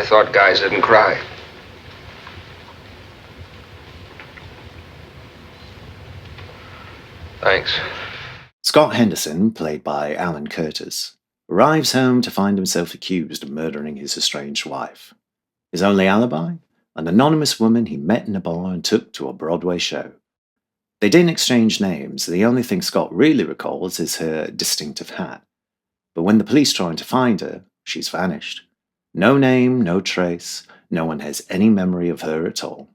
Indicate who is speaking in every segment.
Speaker 1: I thought guys didn't cry. Thanks.
Speaker 2: Scott Henderson, played by Alan Curtis, arrives home to find himself accused of murdering his estranged wife. His only alibi? An anonymous woman he met in a bar and took to a Broadway show. They didn't exchange names. The only thing Scott really recalls is her distinctive hat. But when the police try to find her, she's vanished. No name, no trace. No one has any memory of her at all.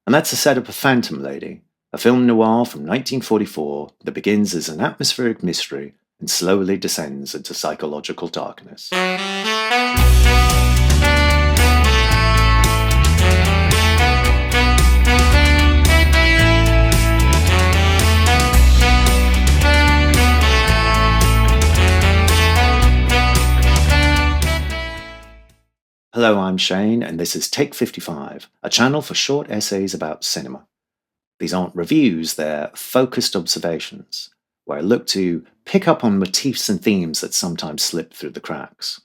Speaker 2: And that's the setup of Phantom Lady, a film noir from 1944 that begins as an atmospheric mystery and slowly descends into psychological darkness. Hello, I'm Shane, and this is Take 55, a channel for short essays about cinema. These aren't reviews, they're focused observations, where I look to pick up on motifs and themes that sometimes slip through the cracks.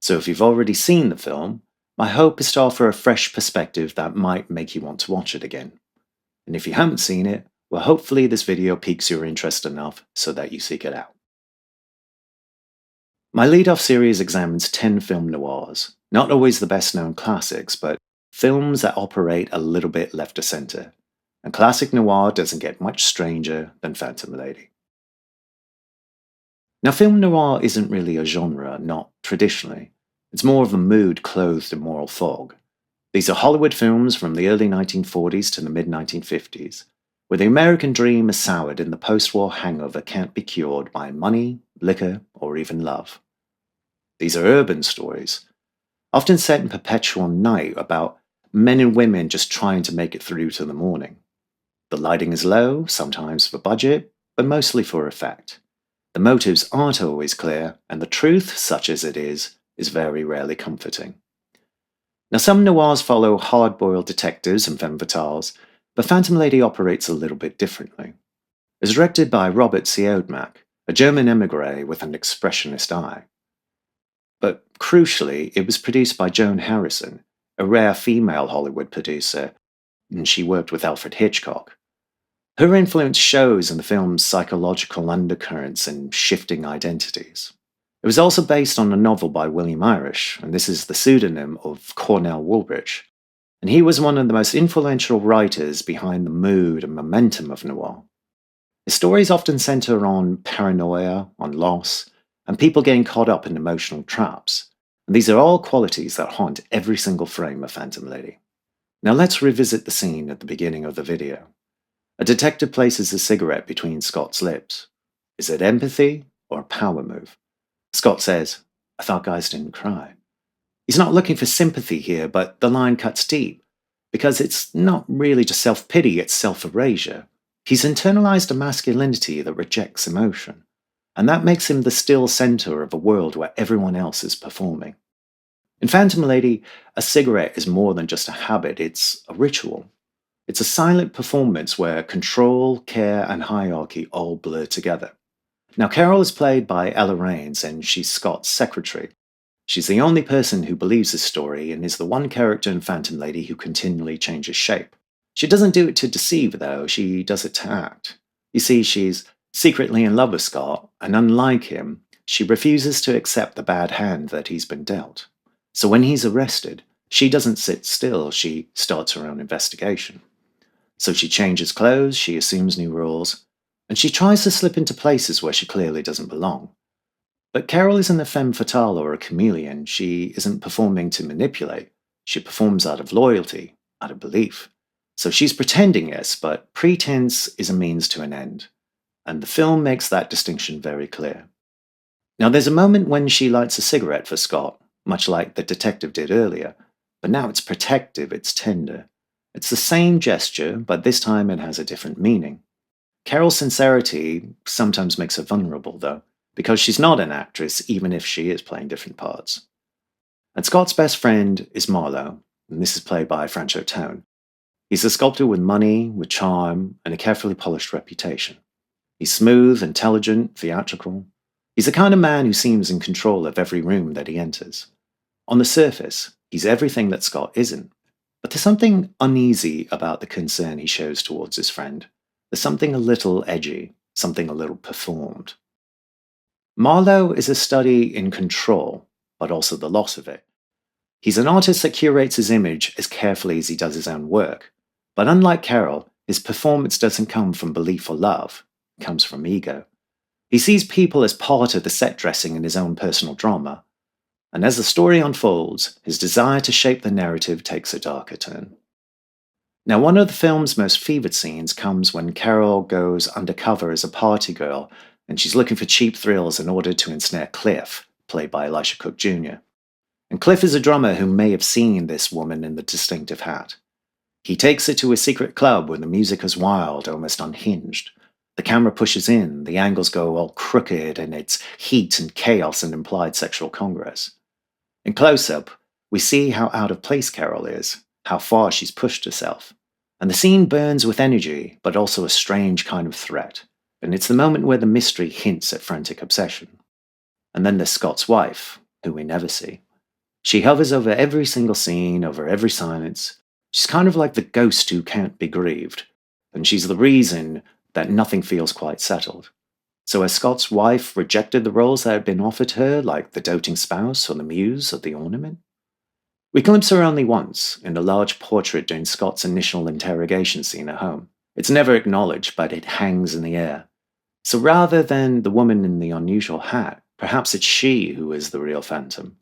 Speaker 2: So if you've already seen the film, my hope is to offer a fresh perspective that might make you want to watch it again. And if you haven't seen it, well, hopefully this video piques your interest enough so that you seek it out. My lead-off series examines 10 film noirs, not always the best-known classics, but films that operate a little bit left of center. And classic noir doesn't get much stranger than Phantom Lady. Now, film noir isn't really a genre, not traditionally. It's more of a mood clothed in moral fog. These are Hollywood films from the early 1940s to the mid-1950s, where the American dream is soured and the post-war hangover can't be cured by money, liquor, or even love. These are urban stories, often set in perpetual night about men and women just trying to make it through to the morning. The lighting is low, sometimes for budget, but mostly for effect. The motives aren't always clear, and the truth, such as it is very rarely comforting. Now, some noirs follow hard-boiled detectives and femme fatales, but Phantom Lady operates a little bit differently. It was directed by Robert Siodmak, a German émigré with an expressionist eye. But crucially, it was produced by Joan Harrison, a rare female Hollywood producer, and she worked with Alfred Hitchcock. Her influence shows in the film's psychological undercurrents and shifting identities. It was also based on a novel by William Irish, and this is the pseudonym of Cornell Woolrich, and he was one of the most influential writers behind the mood and momentum of noir. His stories often center on paranoia, on loss, and people getting caught up in emotional traps. And these are all qualities that haunt every single frame of Phantom Lady. Now let's revisit the scene at the beginning of the video. A detective places a cigarette between Scott's lips. Is it empathy or a power move? Scott says, "I thought guys didn't cry." He's not looking for sympathy here, but the line cuts deep, because it's not really just self-pity, it's self-erasure. He's internalized a masculinity that rejects emotion, and that makes him the still center of a world where everyone else is performing. In Phantom Lady, a cigarette is more than just a habit, it's a ritual. It's a silent performance where control, care, and hierarchy all blur together. Now, Carol is played by Ella Raines, and she's Scott's secretary. She's the only person who believes this story and is the one character in Phantom Lady who continually changes shape. She doesn't do it to deceive, though, she does it to act. You see, she's secretly in love with Scott, and unlike him, she refuses to accept the bad hand that he's been dealt. So when he's arrested, she doesn't sit still, she starts her own investigation. So she changes clothes, she assumes new roles, and she tries to slip into places where she clearly doesn't belong. But Carol isn't a femme fatale or a chameleon. She isn't performing to manipulate. She performs out of loyalty, out of belief. So she's pretending, yes, but pretense is a means to an end. And the film makes that distinction very clear. Now, there's a moment when she lights a cigarette for Scott, much like the detective did earlier, but now it's protective, it's tender. It's the same gesture, but this time it has a different meaning. Carol's sincerity sometimes makes her vulnerable, though, because she's not an actress, even if she is playing different parts. And Scott's best friend is Marlowe, and this is played by Francho Tone. He's a sculptor with money, with charm, and a carefully polished reputation. He's smooth, intelligent, theatrical. He's the kind of man who seems in control of every room that he enters. On the surface, He's everything that Scott isn't. But there's something uneasy about the concern he shows towards his friend. There's something a little edgy, something a little performed. Marlowe is a study in control, but also the loss of it. He's an artist that curates his image as carefully as he does his own work. But unlike Carol, his performance doesn't come from belief or love. It comes from ego. He sees people as part of the set dressing in his own personal drama. And as the story unfolds, his desire to shape the narrative takes a darker turn. Now, one of the film's most fevered scenes comes when Carol goes undercover as a party girl, and she's looking for cheap thrills in order to ensnare Cliff, played by Elisha Cook Jr. And Cliff is a drummer who may have seen this woman in the distinctive hat. He takes her to a secret club where the music is wild, almost unhinged. The camera pushes in, the angles go all crooked, and it's heat and chaos and implied sexual congress. In close-up, we see how out of place Carol is, how far she's pushed herself. And the scene burns with energy, but also a strange kind of threat. And it's the moment where the mystery hints at frantic obsession. And then there's Scott's wife, who we never see. She hovers over every single scene, over every silence. She's kind of like the ghost who can't be grieved. And she's the reason that nothing feels quite settled. So has Scott's wife rejected the roles that had been offered her, like the doting spouse or the muse or the ornament? We glimpse her only once, in a large portrait during Scott's initial interrogation scene at home. It's never acknowledged, but it hangs in the air. So rather than the woman in the unusual hat, perhaps it's she who is the real phantom.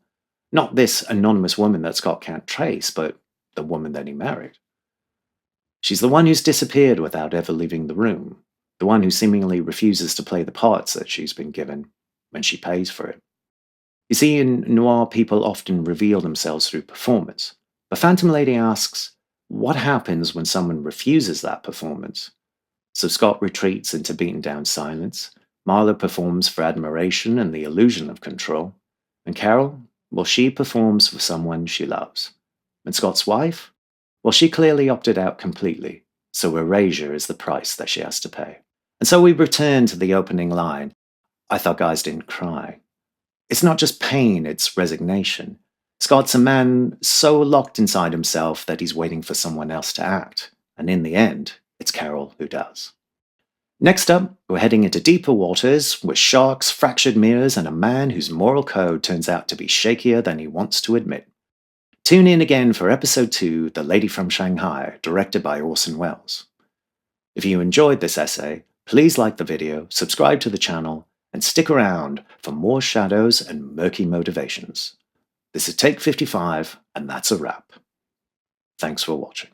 Speaker 2: Not this anonymous woman that Scott can't trace, but the woman that he married. She's the one who's disappeared without ever leaving the room, the one who seemingly refuses to play the parts that she's been given, when she pays for it. You see, in noir, people often reveal themselves through performance. But Phantom Lady asks, what happens when someone refuses that performance? So Scott retreats into beaten down silence, Marlowe performs for admiration and the illusion of control, and Carol, well, she performs for someone she loves. And Scott's wife? Well, she clearly opted out completely, so erasure is the price that she has to pay. And so we return to the opening line, I thought guys didn't cry. It's not just pain, it's resignation. Scott's a man so locked inside himself that he's waiting for someone else to act. And in the end, it's Carol who does. Next up, we're heading into deeper waters with sharks, fractured mirrors, and a man whose moral code turns out to be shakier than he wants to admit. Tune in again for episode 2, The Lady from Shanghai, directed by Orson Welles. If you enjoyed this essay, please like the video, subscribe to the channel, and stick around for more shadows and murky motivations. This is Take 55, and that's a wrap. Thanks for watching.